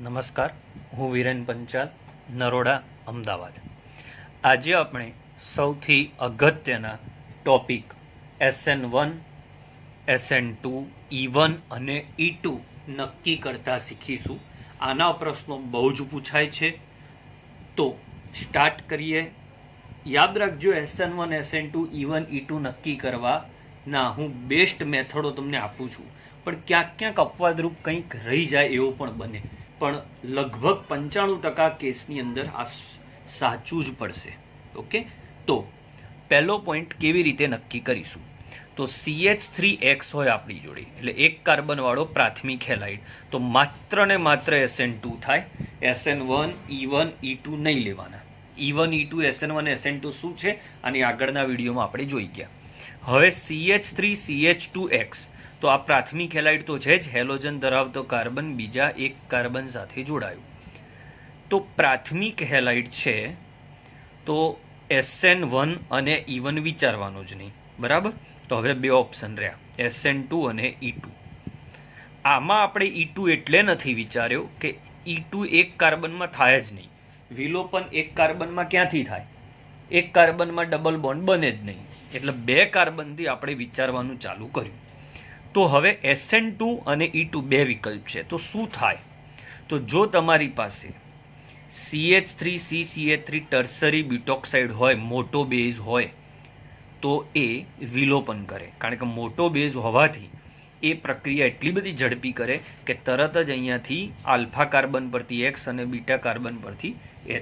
નમસ્કાર, હું વિરેન પંચાલ, નરોડા, અમદાવાદ. આજે આપણે સૌથી અગત્યના ટોપિક SN1, SN2, E1 અને E2 નક્કી કરતા શીખીશું. આના પ્રશ્નો બહુ જ પૂછાય છે, તો સ્ટાર્ટ કરીએ. યાદ રાખજો, SN1, SN2, E1, E2 નક્કી કરવાના હું બેસ્ટ મેથડો તમને આપું છું, પણ ક્યાંક ક્યાંક અપવાદરૂપ કંઈક રહી જાય એવું પણ બને, પણ લગભગ 95% કેસની અંદર આ સાચું જ પડશે. ઓકે, તો પહેલો પોઈન્ટ કેવી રીતે નક્કી કરીશું? તો CH3X હોય આપણી જોડે, એટલે એક કાર્બન વાળો પ્રાથમિક હેલાઇડ, તો માત્ર ને માત્ર SN2 થાય. SN1, E1, E2 નહીં લેવાના. E1, E2, SN1, SN2 શું છે આની આગળના વિડીયોમાં આપણે જોઈ ગયા. હવે CH3CH2X, તો આ પ્રાથમિક હેલાઇડ તો છે જ, હેલોજન ધરાવતો કાર્બન બીજા એક કાર્બન સાથે જોડાયું. તો પ્રાથમિક હેલાઇડ છે તો SN1 અને E1 વિચારવાનું જ નહીં, બરાબર? તો હવે બે ઓપ્શન રહ્યા, SN2 અને E2. આમાં આપણે E2 એટલે નથી વિચાર્યો કે E2 એક કાર્બનમાં થાય જ નહીં. વિલોપન એક કાર્બનમાં ક્યાંથી થાય? એક કાર્બનમાં ડબલ બોન્ડ બને જ નહીં, એટલે બે કાર્બનથી આપણે વિચારવાનું ચાલુ કર્યું. તો હવે SN2 અને E2 બે વિકલ્પ છે, તો શું થાય? તો જો તમારી પાસે CH3CCH3 ટર્સરી બ્યુટોક્સાઇડ હોય, મોટો બેઝ હોય, તો એ વિલોપન કરે, કારણ કે મોટો બેઝ હોવાથી એ પ્રક્રિયા એટલી બધી ઝડપી કરે કે તરત જ અહીંયાથી આલ્ફા કાર્બન પરથી X અને બીટા કાર્બન પરથી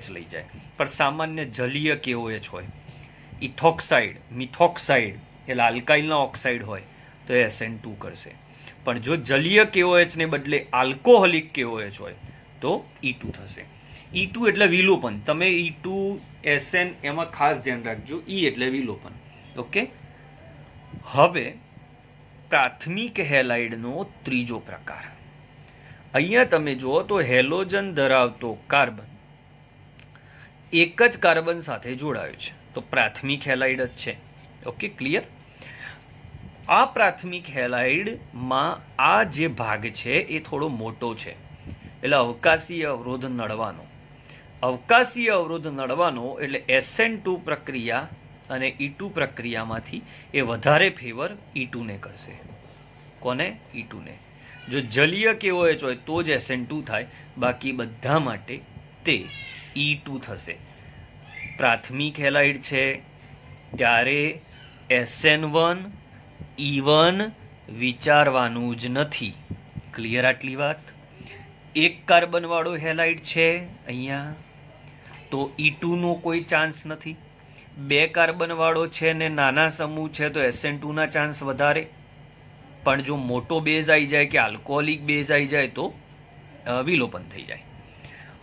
H લઈ જાય. પણ સામાન્ય જલીય KOH હોય, ઇથોક્સાઇડ, મિથોક્સાઇડ એટલે આલ્કાઇલના ઓક્સાઇડ હોય, તો એ SN2 કરશે. પણ જો જલીય KOH ને બદલે આલ્કોહોલિક KOH હોય તો E2 થશે. E2 એટલે વિલોપન. તમે E2, SN એમાં ખાસ ધ્યાન રાખજો, E એટલે વિલોપન. ઓકે, હવે પ્રાથમિક હેલાઇડનો ત્રીજો પ્રકાર. અહીંયા તમે જુઓ તો હેલોજન ધરાવતો કાર્બન એક જ કાર્બન સાથે જોડાયો છે, તો પ્રાથમિક હેલાઇડ જ છે. Okay, clear? આ પ્રાથમિક હેલાઇડમાં આ જે ભાગ છે એ થોડો મોટો છે, એટલે અવકાશીય અવરોધ નડવાનો. અવકાશીય અવરોધ નડવાનો એટલે SN2 પ્રક્રિયા અને E2 પ્રક્રિયામાંથી એ વધારે ફેવર E2 ને કરશે. કોને? E2 ને. જો જલીય KOH હોય તો જ SN2 થાય, બાકી બધા માટે તે E2 થશે. પ્રાથમિક હેલાઇડ છે ત્યારે SN1, E1 વિચારવાનું જ નથી. ક્લિયર આટલી વાત? એક કાર્બન વાળો હેલાઇડ છે અહીંયા, તો E2 નો કોઈ ચાન્સ નથી. બે કાર્બન વાળો છે ને નાના સમૂહ છે તો SN2 ના ચાન્સ વધારે. પણ જો મોટો બેઝ આવી જાય કે આલ્કોહોલિક બેઝ આવી જાય તો વિલોપન થઈ જાય.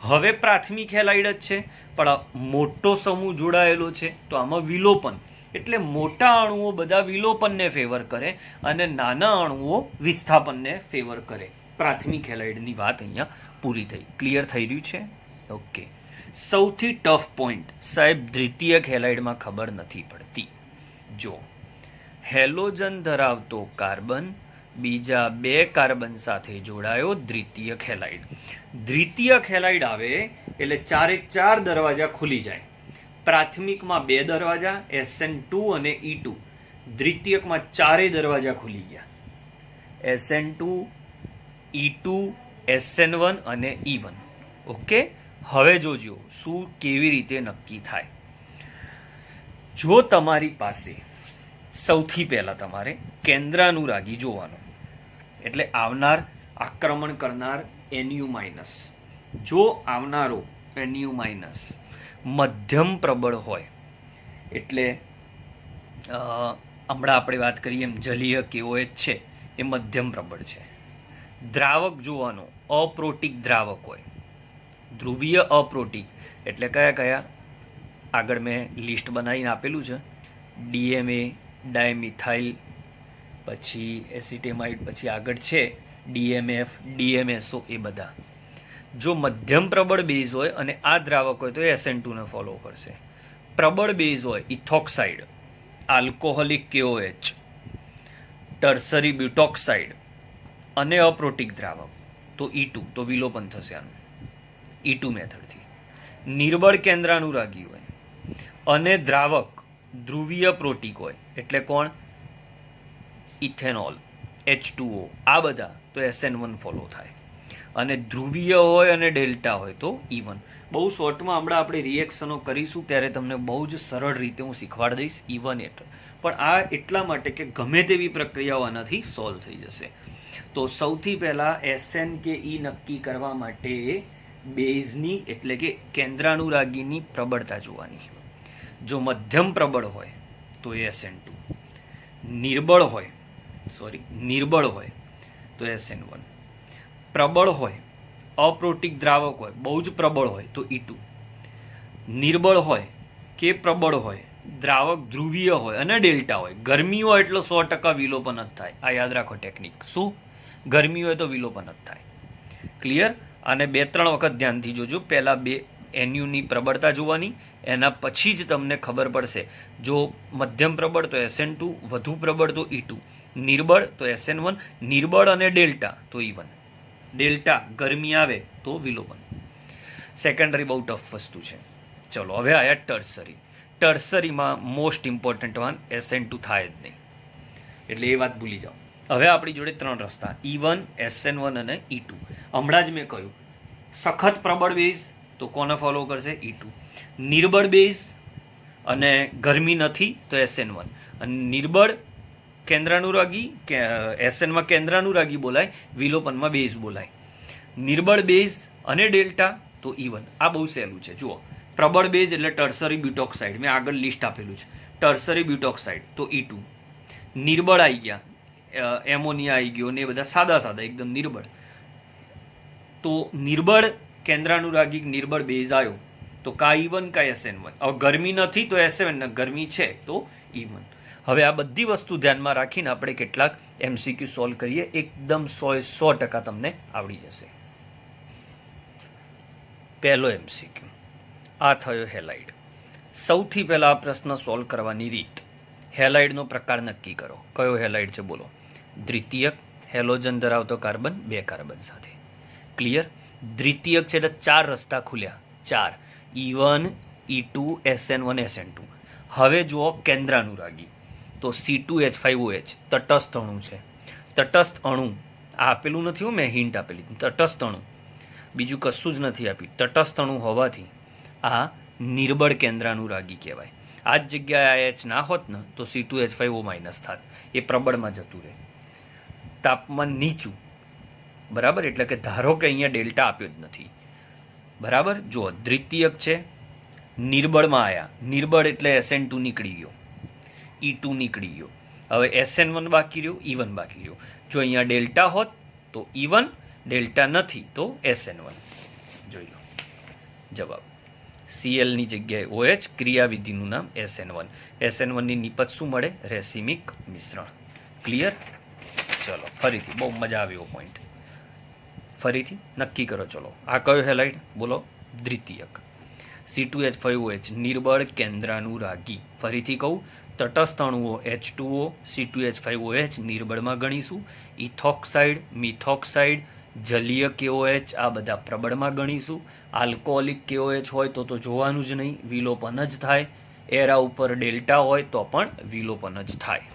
હવે પ્રાથમિક હેલાઇડ જ છે પણ મોટો સમૂહ જોડાયેલો છે, તો આમાં વિલોપન એટલે મોટા અણુઓ બધા વિલોપનને ફેવર કરે અને નાના અણુઓ વિસ્થાપનને ફેવર કરે. પ્રાથમિક હેલાઇડની વાત અહીંયા પૂરી થઈ. ક્લિયર થઈ રહ્યું છે? ઓકે. સૌથી ટફ પોઈન્ટ, સાહેબ દ્વિતીયક હેલાઇડમાં ખબર નથી પડતી. જો હેલોજન ધરાવતો કાર્બન બીજા બે કાર્બન સાથે જોડાયો, દ્વિતીયક હેલાઇડ. દ્વિતીયક હેલાઇડ આવે એટલે ચારે ચાર દરવાજા ખુલી જાય. પ્રાથમિકમાં બે દરવાજા SN2 અને E2, દ્વિતીયકમાં ચારે દરવાજા ખુલી ગયા. SN2, E2, SN1 અને E1. ઓકે, હવે જોજો શું કેવી રીતે નક્કી થાય. જો તમારી પાસે સૌથી પહેલા તમારે કેન્દ્રાનુરાગી જોવાનું, એટલે આવનાર આક્રમણ કરનાર NU-, જો આવનારો NU- મધ્યમ પ્રબળ હોય, એટલે હમણાં આપણે વાત કરીએ એમ જલીય KOH છે એ મધ્યમ પ્રબળ છે. દ્રાવક જોવાનો અપ્રોટિક દ્રાવક હોય, ધ્રુવીય અપ્રોટિક એટલે કયા કયા? આગળ મેં લિસ્ટ બનાવીને આપેલું છે, DMA, ડાયમિથાઇલ, પછી એસિટેમાઇડ, પછી આગળ છે DMF, DMSO, એ બધા. જો મધ્યમ પ્રબળ બેઝ હોય અને આ દ્રાવક હોય તો SN2 ને ફોલો કરશે. પ્રબળ બેઝ હોય, ઇથોક્સાઇડ, આલ્કોહોલિક KOH, ટર્સરી બ્યુટોક્સાઇડ અને અપ્રોટિક દ્રાવક, તો E2, તો વિલોપન થશે આનું. E2 મેથડથી. નિર્બળ કેન્દ્રાનુરાગી હોય અને દ્રાવક ધ્રુવીય પ્રોટીક હોય એટલે કોણ? ઇથેનોલ, H2O, આ બધા તો SN1 ફોલો થાય. અને ધ્રુવીય હોય અને ડેલ્ટા હોય તો E1. બહુ શોર્ટમાં હમણાં આપણે રિએક્શનો કરીશું ત્યારે તમને બહુ જ સરળ રીતે હું શીખવાડી દઈશ E1 એટલે. પણ આ એટલા માટે કે ગમે તેવી પ્રક્રિયાઓ આનાથી સોલ્વ થઈ જશે. તો સૌથી પહેલાં SN કે E નક્કી કરવા માટે બેઝની એટલે કે કેન્દ્રાનુરાગીની પ્રબળતા જોવાની. જો મધ્યમ પ્રબળ હોય તો એ SN2, નિર્બળ હોય તો SN1, પ્રબળ હોય અપ્રોટીક દ્રાવક હોય બહુ જ પ્રબળ હોય તો E2, નિર્બળ હોય કે પ્રબળ હોય દ્રાવક ધ્રુવીય હોય અને ડેલ્ટા હોય, ગરમી હોય એટલે 100% વિલોપન જ થાય. આ યાદ રાખો ટેકનિક. શું? ગરમી હોય તો વિલોપન જ થાય. ક્લિયર? અને 2-3 વખત ધ્યાનથી જોજો. પહેલા બે NUની પ્રબળતા જોવાની, એના પછી જ તમને ખબર પડશે. જો મધ્યમ પ્રબળ તો SN2, વધુ પ્રબળ તો E2, નિર્બળ તો SN1, નિર્બળ અને ડેલ્ટા તો E1. ડેલ્ટા ગરમી આવે તો વિલોપન. સેકન્ડરી બહુ ટફ વસ્તુ છે. ચલો હવે આયા ટર્સરી. ટર્સરીમાં મોસ્ટ ઇમ્પોર્ટન્ટ વન SN2 થાય જ નહીં, એટલે એ વાત ભૂલી જાઓ. હવે આપણી જોડે 3 રસ્તા, E1, SN1 અને E2. હમણાં જ મેં કહ્યું સખત પ્રબળ બેઝ તો કોને ફોલો કરશે? E2. નિર્બળ બેઝ અને ગરમી નથી તો SN1. અને નિર્બળ કેન્દ્રાનુરાગી SN માં કેન્દ્રાનુરાગી બોલાય, વિલોપનમાં બેઝ બોલાય. નિર્બળ બેઝ અને ડેલ્ટા તો E1. આ બહુ સહેલું છે. જુઓ, પ્રબળ બેઝ એટલે ટર્સરી બ્યુટોક્સાઇડ, મેં આગળ લિસ્ટ આપેલું છે. ટર્સરી બ્યુટોક્સાઇડ તો E2. નિર્બળ આવી ગયા, એમોનિયા આવી ગયો ને એ બધા સાદા એકદમ નિર્બળ. તો નિર્બળ કેન્દ્રાનુરાગી નિર્બળ બેઝ આવ્યો તો કા E1 કા SN1. હવે ગરમી નથી તો SN1, ગરમી છે તો E1. હવે આ બધી વસ્તુ ધ્યાનમાં રાખીને આપણે કેટલાક MCQ સોલ્વ કરીએ. એકદમ 100% તમને આવડી જશે. પહેલો MCQ આ થયો હેલાઇડ. સૌથી પહેલા આ પ્રશ્ન સોલ્વ કરવાની રીત, હેલાઇડનો પ્રકાર નક્કી કરો. કયો હેલાઇડ છે બોલો? દ્વિતીયક, હેલોજન ધરાવતો કાર્બન 2 કાર્બન સાથે. ક્લિયર? દ્વિતીયક છે એટલે 4 રસ્તા ખુલ્યા, 4, E1, E2, SN1, SN2. હવે જુઓ કેન્દ્રાનુરાગી તો C2H5OH તટસ્થ અણુ છે. તટસ્થ અણુ આ આપેલું નથી, મેં હિન્ટ આપેલી. તટસ્થ અણુ, બીજું કશું જ નથી આપ્યું. તટસ્થ અણુ હોવાથી આ નિર્બળ કેન્દ્રાનુરાગી કહેવાય. આ જ જગ્યાએ H ના હોત ને તો C2H5O- થાત, એ પ્રબળમાં જતું રહે. તાપમાન નીચું, બરાબર, એટલે કે ધારો કે અહીંયા ડેલ્ટા આપ્યો જ નથી, બરાબર. જુઓ, દ્વિતીયક છે, નિર્બળમાં આવ્યા, નિર્બળ એટલે SN2 નીકળી ગયો, E2 નીકળી ગયો. હવે SN1 બાકી રહ્યો, E1 બાકી રહ્યો. જો અહીંયા ડેલ્ટા હોત તો E1, ડેલ્ટા નથી તો SN1. જોઈ લો જવાબ. Cl ની જગ્યાએ OH, ક્રિયાવિધિનું નામ SN1. SN1 ની નિપજ શું મળે? રેસિમિક મિશ્રણ. ક્લિયર? ચલો ફરીથી, બહુ મજા આવે એવો પોઈન્ટ. ફરીથી નક્કી કરો. ચલો, આ કયો હેલાઇડ બોલો? દ્વિતીયક. C2H5OH નિર્બળ કેન્દ્રાનુરાગી. ફરીથી કહું, તટસ્થ અણુઓ H2O, C2H5OH નિર્બળમાં ગણીશું. ઇથોક્સાઇડ, મિથોક્સાઇડ, જલીય KOH આ બધા પ્રબળમાં ગણીશું. આલ્કોહોલિક KOH હોય તો જોવાનું જ નહીં, વિલોપન જ થાય. એરા ઉપર ડેલ્ટા હોય તો પણ વિલોપન જ થાય.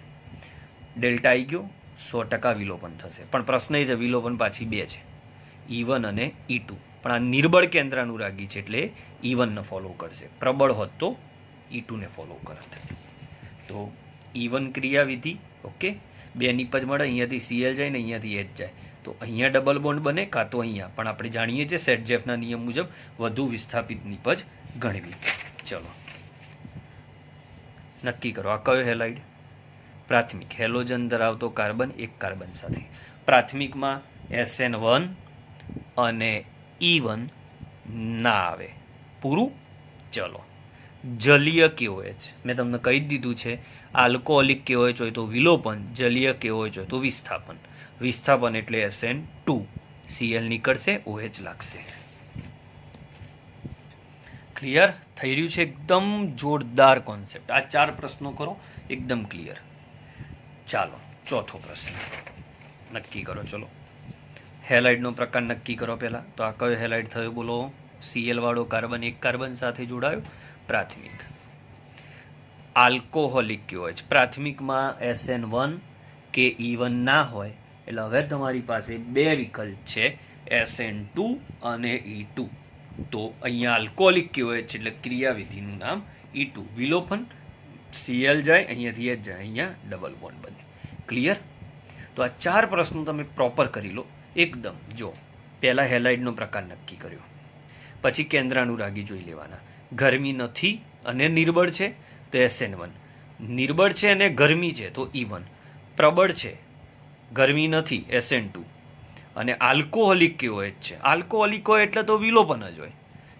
ડેલ્ટા આવી ગયો, 100% વિલોપન થશે. પણ પ્રશ્ન એ છે, વિલોપન પાછી 2 છે, E1 અને E2. પણ આ નિર્બળ કેન્દ્રાનુરાગી છે એટલે E1 ને ફોલો કરશે. પ્રબળ હોત તો E2 ને ફોલો કરત. તો E1 ક્રિયાવિધિ, ઓકે, 2 નિપજ મળે, અહીંયાથી Cl જાય ને અહીંયાથી H જાય તો અહીંયા ડબલ બોન્ડ બને, કાં તો અહીંયા. પણ આપણે જાણીએ છીએ સેટજેફના નિયમ મુજબ વધુ વિસ્થાપિત નિપજ ગણવી. ચલો નક્કી કરો, આ કયો હેલાઇડ? પ્રાથમિક, હેલોજન ધરાવતો કાર્બન 1 કાર્બન સાથે. પ્રાથમિકમાં SN1 અને E1 ના આવે. પૂરું? ચલો, જલીય KOH મેં તમને કહી દીધું છે, આલ્કોહોલિક KOH હોય તો વિલોપન, જલીય KOH હોય તો વિસ્થાપન. વિસ્થાપન એટલે SN2, Cl નીકળશે, OH લાગશે. ક્લિયર થઈ રહ્યું છે? એકદમ જોરદાર કોન્સેપ્ટ. આ 4 પ્રશ્નો કરો, એકદમ ક્લિયર. ચાલો ચોથો પ્રશ્ન નક્કી કરો. ચલો, હેલાઇડનો પ્રકાર નક્કી કરો પહેલા. તો આ કયો હેલાઇડ થયો બોલો? Cl વાળો કાર્બન એક કાર્બન સાથે જોડાયો, પ્રાથમિક. આલ્કોહોલિક KOH, પ્રાથમિકમાં SN1 કે E1 ના હોય, એટલે હવે તમારી પાસે બે વિકલ્પ છે, SN2 અને E2. તો અહીંયા આલ્કોહોલિક KOH એટલે ક્રિયાવિધિનું નામ E2. વિલોપન, Cl જાય, અહીંયાથી H જાય, અહીંયા ડબલ બોન્ડ બને. ક્લિયર? તો આ 4 પ્રશ્નો તમે પ્રોપર કરી લો એકદમ. જો પહેલા હેલાઇડનો પ્રકાર નક્કી કર્યો, પછી કેન્દ્રાનુરાગી જોઈ લેવાના. ગરમી નથી અને નિર્બળ છે તો SN1, નિર્બળ છે અને ગરમી છે તો E1, પ્રબળ છે ગરમી નથી SN2, અને આલ્કોહોલિક KOH છે. આલ્કોહોલિક હોય એટલે તો વિલોપન જ હોય.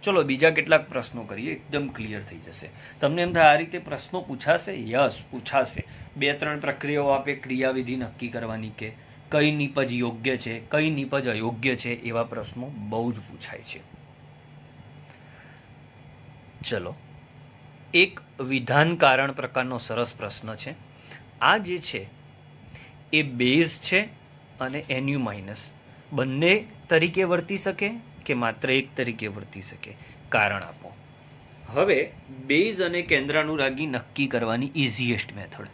ચલો બીજા કેટલાક પ્રશ્નો કરીએ, એકદમ ક્લિયર થઈ જશે. તમને એમ થાય આ રીતે પ્રશ્નો પૂછાશે? યસ, પૂછાશે. 2-3 પ્રક્રિયાઓ આપે ક્રિયાવિધિ નક્કી કરવાની, કે કઈ નિપજ યોગ્ય છે, કઈ નિપજ અયોગ્ય છે, એવા પ્રશ્નો બહુ જ પૂછાય છે. ચલો, એક વિધાન કારણ પ્રકારનો સરસ પ્રશ્ન છે. આ જે છે એ બેઝ છે અને NU- બંને તરીકે વર્તી શકે કે માત્ર એક તરીકે વર્તી શકે? કારણ આપો. હવે બેઝ અને કેન્દ્રાનુરાગી નક્કી કરવાની ઇઝીએસ્ટ મેથડ,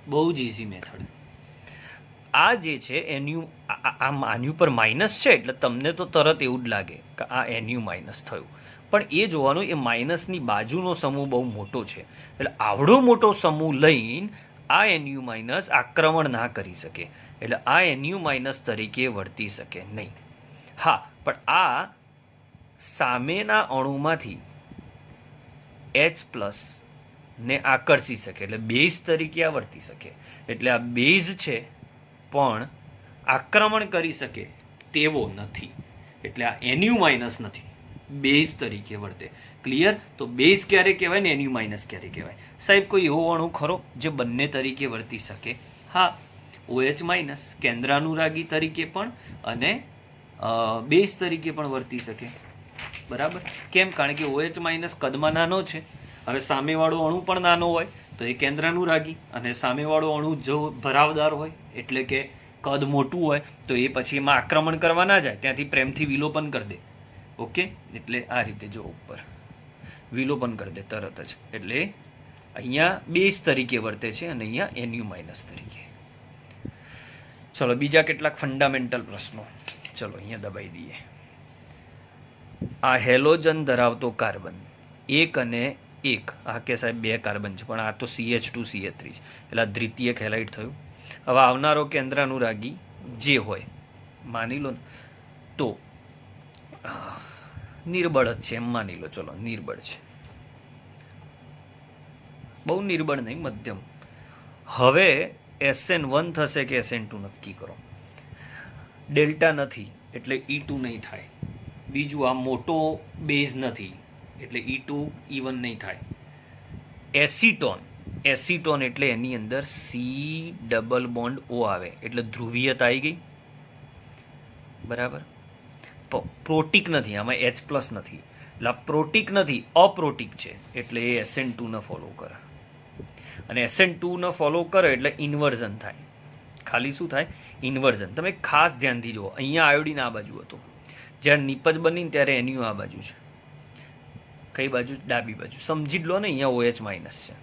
બહુ જ ઇઝી મેથડ. આ જે છે આની ઉપર માઇનસ છે એટલે તમને તો તરત એવું જ લાગે કે આ NU- થયું, પણ એ જોવાનું એ માઇનસની બાજુનો સમૂહ બહુ મોટો છે, એટલે આવડો મોટો સમૂહ લઈને આ NU- આક્રમણ ના કરી શકે, એટલે આ NU- તરીકે વર્તી શકે નહીં. હા, પણ આ સામેના અણુમાંથી H+ ને આકર્ષી શકે, એટલે બેઝ તરીકે આ વર્તી શકે. એટલે આ બેઝ છે પણ આક્રમણ કરી શકે તેવો નથી, એટલે આ NU- નથી, બેઝ તરીકે વર્તે. ક્લિયર? તો બેઝ ક્યારે કહેવાય ને NU- ક્યારે કહેવાય? સાહેબ કોઈ એવો અણુ ખરો જે બંને તરીકે વર્તી શકે? હા, OH- કેન્દ્રાનુરાગી તરીકે પણ અને બેઝ તરીકે પણ વર્તી શકે. બરાબર? કેમ? કારણ કે OH- કદમાં નાનો છે. હવે સામેવાળો અણુ પણ નાનો હોય તો એ કેન્દ્રાનુરાગી, અને સામેવાળો અણુ જો ભરાવદાર હોય એટલે કે કદ મોટું હોય તો એ પછી એમાં આક્રમણ કરવા ના જાય, ત્યાંથી પ્રેમથી વિલોપન કરી દે. ઓકે, એટલે આ રીતે જો ઉપર વિલોપન કરી દે તરત જ, એટલે અહીંયા બેઝ તરીકે વર્તે છે અને અહીંયા NU- તરીકે. ચલો બીજા કેટલાક ફંડામેન્ટલ પ્રશ્નો, ચલો અહીંયા દબાઈ દઈએ. આ હેલોજન ધરાવતો કાર્બન 1 અને 1, આ કે સાહેબ 2 કાર્બન છે પણ આ તો CH2CH3 છે, એટલે આ દ્વિતીયક હેલાઇડ થયું. હવે આવનારો કેન્દ્રાનુરાગી જે હોય માની લો તો નિર્બળ જ છે એમ માની લો. ચલો નિર્બળ છે, બહુ નિર્બળ નહીં, મધ્યમ. હવે SN1 થશે કે SN2 નક્કી કરો. ડેલ્ટા નથી એટલે E2 નહીં થાય. બીજું આ મોટો બેઝ નથી એટલે E2 E1 નહીં થાય. એસિટોન એટલે એની અંદર C≡O આવે એટલે ધ્રુવીયતા આવી ગઈ. બરાબર? પ્રોટિક નથી, આમાં H+ નથી, એટલે પ્રોટિક નથી, અપ્રોટિક છે, એટલે એ SN2 ને ફોલો કરે. અને SN2 ને ફોલો કરે એટલે ઇન્વર્ઝન થાય. ખાલી શું થાય? ઇન્વર્ઝન. તમે ખાસ ધ્યાનથી જુઓ, અહીંયા આયોડિન આ બાજુ હતો, જ્યારે નિપજ બની ત્યારે NU આ બાજુ છે. કઈ બાજુ? ડાબી બાજુ. સમજી લો ને, અહીંયા OH- છે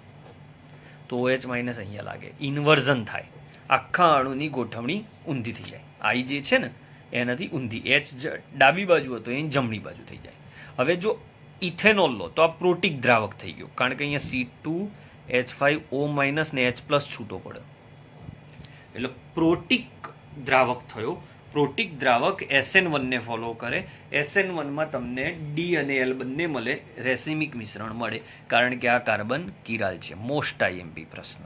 તો OH- અહીંયા લાગે, ઇન્વર્ઝન થાય, આખા અણુની ગોઠવણી ઊંધી થઈ જાય. I જે છે ને એનાથી ઊંધી, H ડાબી બાજુ હતો એ જમણી બાજુ થઈ જાય. હવે જો ઇથેનોલ લો તો આ પ્રોટિક દ્રાવક થઈ ગયો, કારણ કે અહીંયા C2H5O- ને H+ છૂટો પડે, એટલે પ્રોટિક દ્રાવક થયો. પ્રોટિક દ્રાવક SN1 ને ફોલો કરે. SN1 માં તમને D અને L બંને મળે, રેસિમિક મિશ્રણ મળે, કારણ કે આ કાર્બન કિરાલ છે. મોસ્ટ IMP પ્રશ્ન.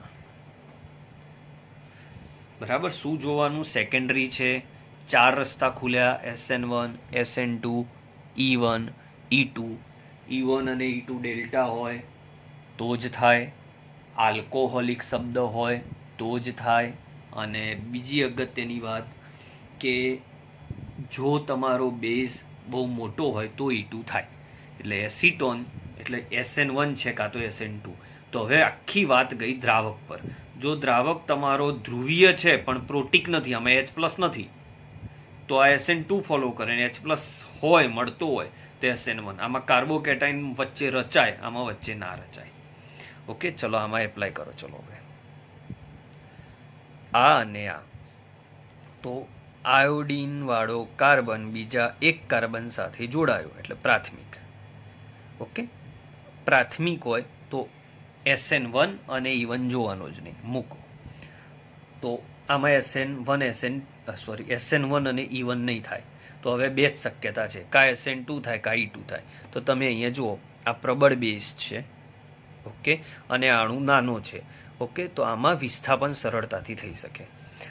બરાબર? શું જોવાનું? સેકન્ડરી છે, 4 રસ્તા ખુલ્યા, SN1, SN2, E1, E2. E1 અને E2 ડેલ્ટા હોય તો જ થાય, આલ્કોહોલિક શબ્દ હોય તો જ થાય. અને બીજી અગત્યની વાત કે જો તમારો બેઝ બહુ મોટો હોય તો E2 થાય. એટલે એસિટોન એટલે SN1 છે કાં તો SN2. તો હવે આખી વાત ગઈ દ્રાવક પર. જો દ્રાવક તમારો ધ્રુવીય છે પણ પ્રોટિક નથી, આમાં H+ નથી, તો આ SN2 ફોલો કરે અને H+ હોય મળતો હોય તો SN1. આમાં કાર્બોકેટાઇન વચ્ચે રચાય, આમાં વચ્ચે ના રચાય. ઓકે, ચલો આમાં એપ્લાય કરો. ચલો હવે આ અને આ, તો આયોડિન વાળો કાર્બન બીજા એક કાર્બન સાથે જોડાયો એટલે પ્રાથમિક. ઓકે, પ્રાથમિક હોય તો SN1 અને E1 જોવાનો જ નહીં, મૂકો. તો આમાં SN1 અને E1 નહીં થાય. તો હવે બે જ શક્યતા છે, કા SN2 થાય કા E2 થાય. તો તમે અહીંયા જુઓ, આ પ્રબળ બેઝ છે. ઓકે, અને અણુ નાનો છે. ઓકે, તો આમાં વિસ્થાપન સરળતાથી થઈ શકે.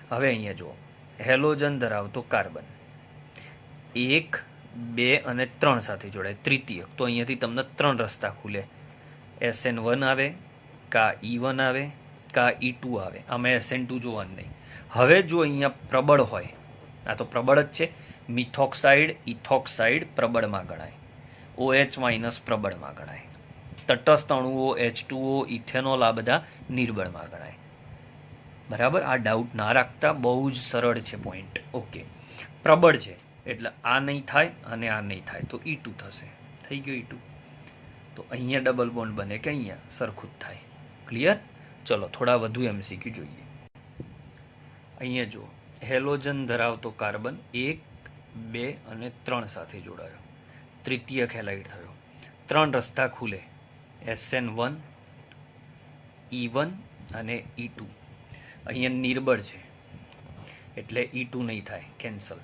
હવે અહીંયા જુઓ, હેલોજન ધરાવતો કાર્બન 1, 2 અને 3 સાથે જોડાય, તૃતીયક. તો અહીંયાથી તમને 3 રસ્તા ખુલે. SN1 આવે, કા E1 આવે, કા E2 આવે. આમાં SN2 જોવાનું નહીં. હવે જો અહીંયા પ્રબળ હોય, આ તો પ્રબળ જ છે, મિથોક્સાઇડ ઇથોક્સાઇડ પ્રબળમાં ગણાય, OH- પ્રબળમાં ગણાય, તટસ્થ અણુઓ H2O ઇથેનોલ આ બધા નિર્બળમાં ગણાય. બરાબર, આ ડાઉટ ના રાખતા, બહુ જ સરળ છે પોઈન્ટ. ઓકે, પ્રબળ છે એટલે આ નહીં થાય અને આ નહીં થાય, તો E2 થશે. થઈ ગયો E2. તો અહીંયા ડબલ બોન્ડ બને કે અહીંયા સરખું જ થાય. ક્લિયર? ચલો થોડા વધુ MCQ જોઈએ. અહીંયા જુઓ, હેલોજન ધરાવતો કાર્બન 1, 2 અને 3 સાથે જોડાયો, તૃતીયક હેલાઇડ થયો. 3 રસ્તા ખુલે, SN1, E1 અને E2. અહીંયા નિર્બળ છે એટલે E2 નહીં થાય, કેન્સલ.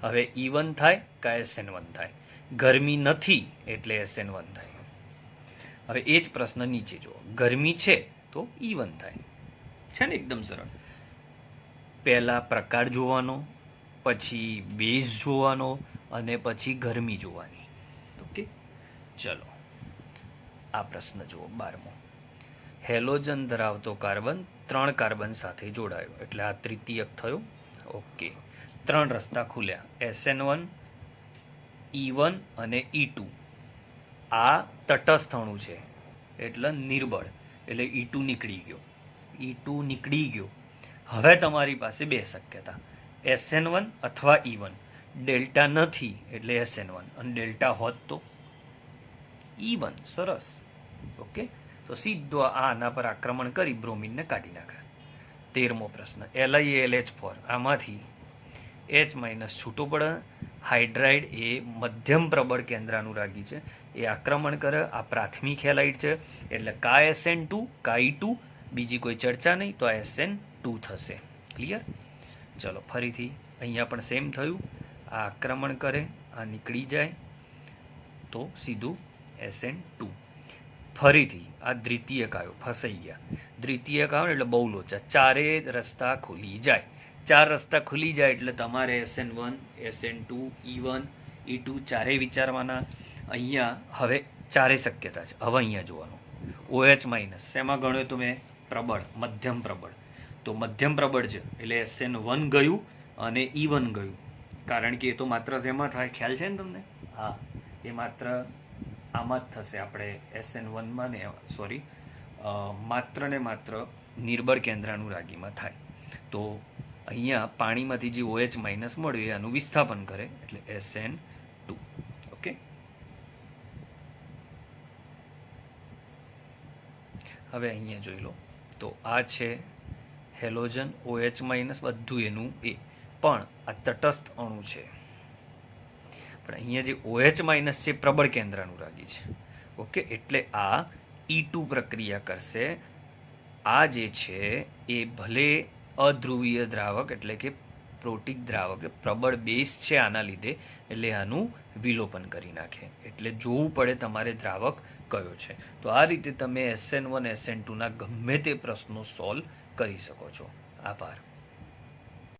હવે E1 થાય કા SN1 થાય, ગરમી નથી એટલે SN1 થાય. હવે એ જ પ્રશ્ન નીચે જુઓ, ગરમી છે તો E1 થાય. છે ને, એકદમ સરળ. પહેલા પ્રકાર જોવાનો, પછી બેઝ જોવાનો અને પછી ગરમી જોવાની. ઓકે, ચલો આ પ્રશ્ન જુઓ, 12મો. હેલોજન ધરાવતો કાર્બન 3 કાર્બન સાથે જોડાયો એટલે આ તૃતીયક થયો. ઓકે, 3 રસ્તા ખુલ્યા, SN1, E1 અને E2. આ તટસ્થ અણુ છે એટલે નિર્બળ, એટલે E2 નીકળી ગયો. E2 નીકળી ગયો. હવે તમારી પાસે બે શક્યતા, SN1 અથવા E1. ડેલ્ટા નથી એટલે SN1, અને ડેલ્ટા હોત તો E1. સરસ. ઓકે, તો સીધો આના પર આક્રમણ કરી બ્રોમિનને કાઢી નાખે. 13મો પ્રશ્ન, LiAlH4. આમાંથી H- છૂટો પડે. હાઇડ્રાઇડ એ મધ્યમ પ્રબળ કેન્દ્રાનુરાગી છે, એ આક્રમણ કરે. આ પ્રાથમિક હેલાઇડ છે એટલે કા SN2 કા E2, બીજી કોઈ ચર્ચા નહીં, તો આ SN2 થશે. ક્લિયર? ચલો ફરીથી અહીંયા પણ સેમ થયું, આ આક્રમણ કરે, આ નીકળી જાય તો સીધું SN2. ફરીથી આ દ્વિતીયક આવ્યો, ફસાઈ ગયા. દ્વિતીયક આવે એટલે બહુ લોચા, 4 રસ્તા ખુલી જાય. 4 રસ્તા ખુલી જાય એટલે તમારે SN1, SN2, E1, E2 ચારેય વિચારવાના. અહીંયા હવે 4 શક્યતા છે. હવે અહીંયા જોવાનું, OH- શેમાં ગણ્યો તો મેં? પ્રબળ, મધ્યમ પ્રબળ. તો મધ્યમ પ્રબળ છે એટલે SN1 ગયું અને E1 ગયું, કારણ કે એ તો માત્ર શેમાં થાય, ખ્યાલ છે ને તમને? હા, એ માત્ર આમાં જ થશે. આપણે SN1માં ને સોરી માત્ર ને માત્ર નિર્બળ કેન્દ્રાનુરાગીમાં થાય. તો અહીંયા પાણીમાંથી જે OH- મળ્યું એ આનું વિસ્થાપન કરે એટલે SN2. ઓકે, હવે અહીંયા જોઈ લો, તો આ છે હેલોજન, OH- બધું એનું એ, પણ આ તટસ્થ અણુ છે. પણ અહીંયા જે OH- છે પ્રબળ કેન્દ્રાનુરાગી છે. ઓકે, એટલે આ E2 પ્રક્રિયા કરશે. આ જે છે એ ભલે અધ્રુવીય દ્રાવક એટલે કે પ્રોટીક દ્રાવક, પ્રબળ બેઝ છે આના લીધે, એટલે આનું વિલોપન કરી નાખે. એટલે જોવું પડે તમારે દ્રાવક કયો છે. તો આ રીતે તમે SN1, SN2 ના ગમે તે પ્રશ્નો સોલ્વ કરી શકો છો. આભાર.